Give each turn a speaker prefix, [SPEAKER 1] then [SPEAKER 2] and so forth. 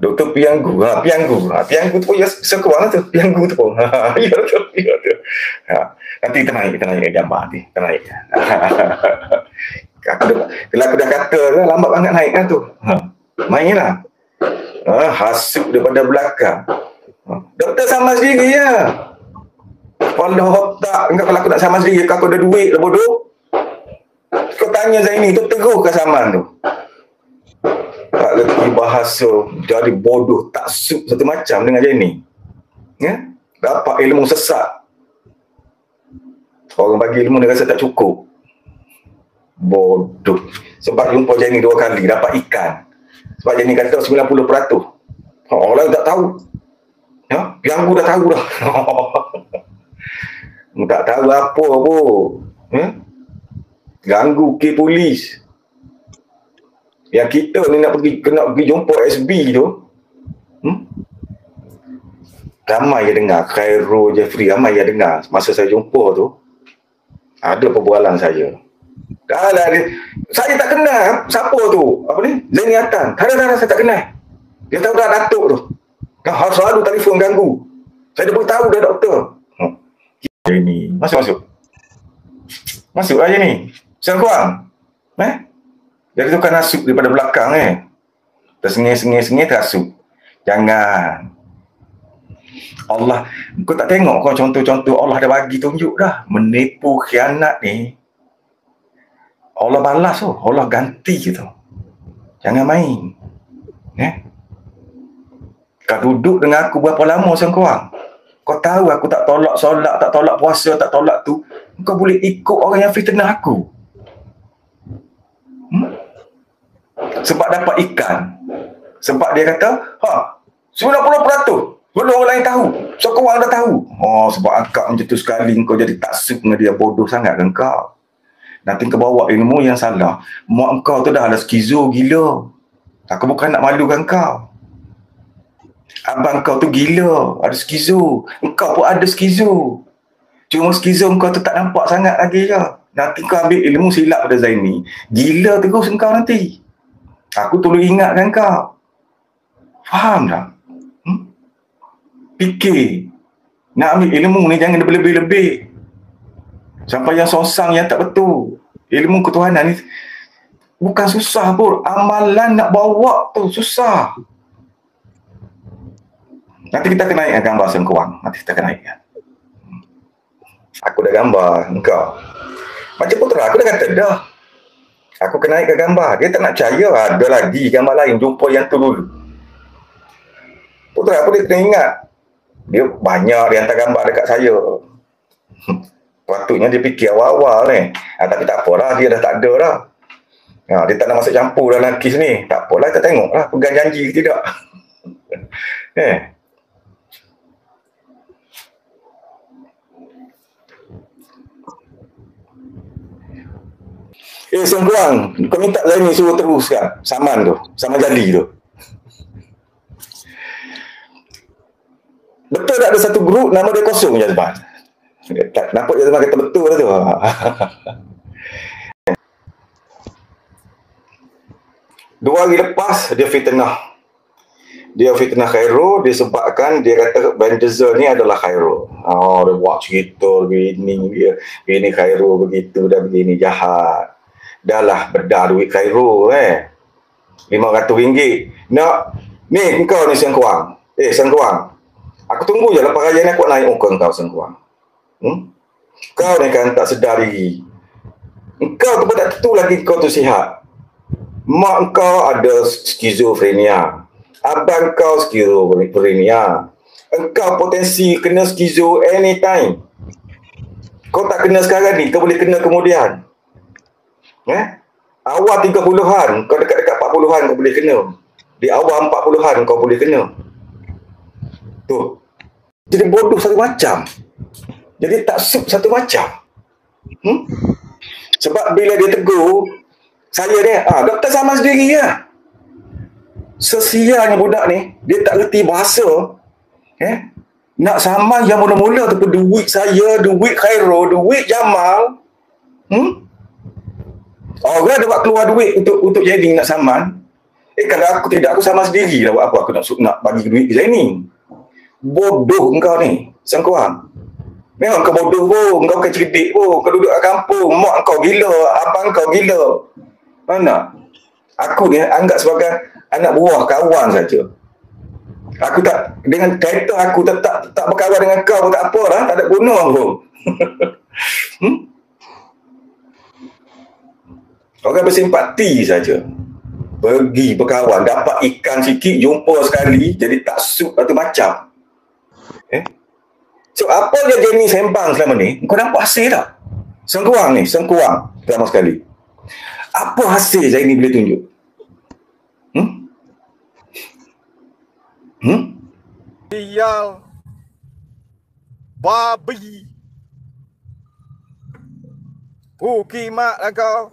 [SPEAKER 1] Doktor Pianggu. Pianggu tu pun ya sekuang tu. Pianggu tu pun. Ya tu. Nanti kita naik gambar nanti. Kita naik. Kalau aku dah kata lambat banget naik kan tu. Mainlah. Hasut daripada belakang. Doktor sama sendiri ya. Kalau tak, kalau aku nak sama sendiri, kalau aku ada duit lah bodoh. Kau tanya Zaini, tu teguh ke saman tu? Tak lagi bahasa, jadi bodoh, tak sup satu macam dengan Zaini. Ya? Dapat ilmu sesat. Orang bagi ilmu dia rasa tak cukup. Bodoh. Sebab jumpa Zaini 2 kali, dapat ikan. Sebab Zaini kata 90%. Orang lain tak tahu. Ya? Yang aku dah tahu dah. Tak tahu apa pun. Ganggu ke polis. Yang kita ni nak pergi jumpa SB tu. Ramai yang dengar. Khairul Jeffrey ramai yang dengar. Masa saya jumpa tu, ada perbualan saya. Saya tak kenal siapa tu. Apa ni? Zaini Atan. Tak ada, saya tak kenal. Dia tahu dah datuk tu. Harus selalu telefon ganggu. Saya dah beritahu dah doktor. Ini masuk aja ni. Sengkuang. Dia tukar nasuk daripada belakang tersengih terasuk. Jangan. Allah, kau tak tengok kau contoh-contoh Allah dah bagi tunjuk dah. Menipu khianat ni Allah balas tu, Allah ganti tu. Jangan main. Kau duduk dengan aku berapa lama Sengkuang? Kau tahu aku tak tolak solat, tak tolak puasa, tak tolak tu. Kau boleh ikut orang yang fitnah aku. Sebab dapat ikan. Sebab dia kata, 90%. Belum orang lain tahu. So kau orang dah tahu. Sebab akak macam tu sekali kau jadi taksub dengan dia, bodoh sangat kan kau. Nanti kau bawa ilmu yang salah. Mak kau tu dah ada skizo gila. Aku bukan nak malukan kau. Abang kau tu gila, ada skizo. Engkau pun ada skizo. Cuma skizo kau tu tak nampak sangat lagi je. Nanti kau ambil ilmu silap pada Zaini, gila terus engkau nanti. Aku tolong ingatkan kau. Faham tak? Fikir. Nak ambil ilmu ni jangan berlebih-lebih. Sampai yang sosang yang tak betul. Ilmu ketuhanan ni bukan susah pun. Amalan nak bawa tu susah. Nanti kita akan naikkan gambar Sengkuang. Nanti kita akan naikkan. Aku dah gambar engkau. Macam Putra, aku dah kata dah. Aku kena naikkan gambar. Dia tak nak percaya. Ada lagi gambar lain. Jumpa yang tu dulu. Putra, aku dia kena ingat. Dia banyak dia hantar gambar dekat saya. Patutnya dia fikir awal-awal ni. Tapi tak apalah. Dia dah tak ada dah. Dia tak nak masuk campur dalam kes ni. Tak apalah. Kita tengoklah. Pegang janji ke tidak. Sengkuang, kau minta Zaini suruh teruskan saman tu, saman jali tu. Betul tak ada satu grup nama dia kosong je Azman? Nampak je Azman kata betul lah tu. 2 hari lepas dia fitnah. Dia fitnah Khairul disebabkan dia kata Bendezer ni adalah Khairul. Dia buat cerita begini dia. Begini Khairul begitu dan begini jahat. Dah lah bedah duit Khairul RM500. Nak ni engkau ni Sengkuang. Sengkuang. Aku tunggu je lepas raya ni aku naik muka engkau Sengkuang. Kau ni kan tak sedar diri. Engkau tu tak tentu lagi kau tu sihat. Mak engkau ada skizofrenia. Abang kau skizofrenia. Engkau potensi kena skizo anytime. Kau tak kena sekarang ni, kau boleh kena kemudian. Awal 30-an, kau dekat-dekat 40-an kau boleh kena. Di awal 40-an kau boleh kena. Tu. Jadi bodoh satu macam. Jadi tak sup satu macam. Sebab bila dia tegur saya ni, doktor sama sendiri ya. Sesianya budak ni, dia tak reti bahasa. Nak sama yang mula-mula tu pun duit saya, duit Khairul, duit Jamal. Orang dia buat keluar duit untuk jadi nak saman. Kalau aku tidak, aku sama sendiri lah. Buat apa aku nak bagi duit ke Zaini? Bodoh engkau ni, sangkuang. Memang kau bodoh pun, kau bukan cerdik pun. Kau duduk kat kampung, mak kau gila, abang kau gila. Mana? Aku ni anggap sebagai anak buah kawan saja. Aku tak, dengan kereta aku tak berkawan dengan kau pun tak apa lah, tak ada guna pun. Orang bersimpati saja. Pergi berkawan, dapat ikan sikit, jumpa sekali, jadi tak sup atau macam. So, apa je Jenny sembang selama ni, kau nampak hasil tak? Sengkuang selama sekali. Apa hasil Zaini boleh tunjuk?
[SPEAKER 2] Sial, babi, pukimak lah kau.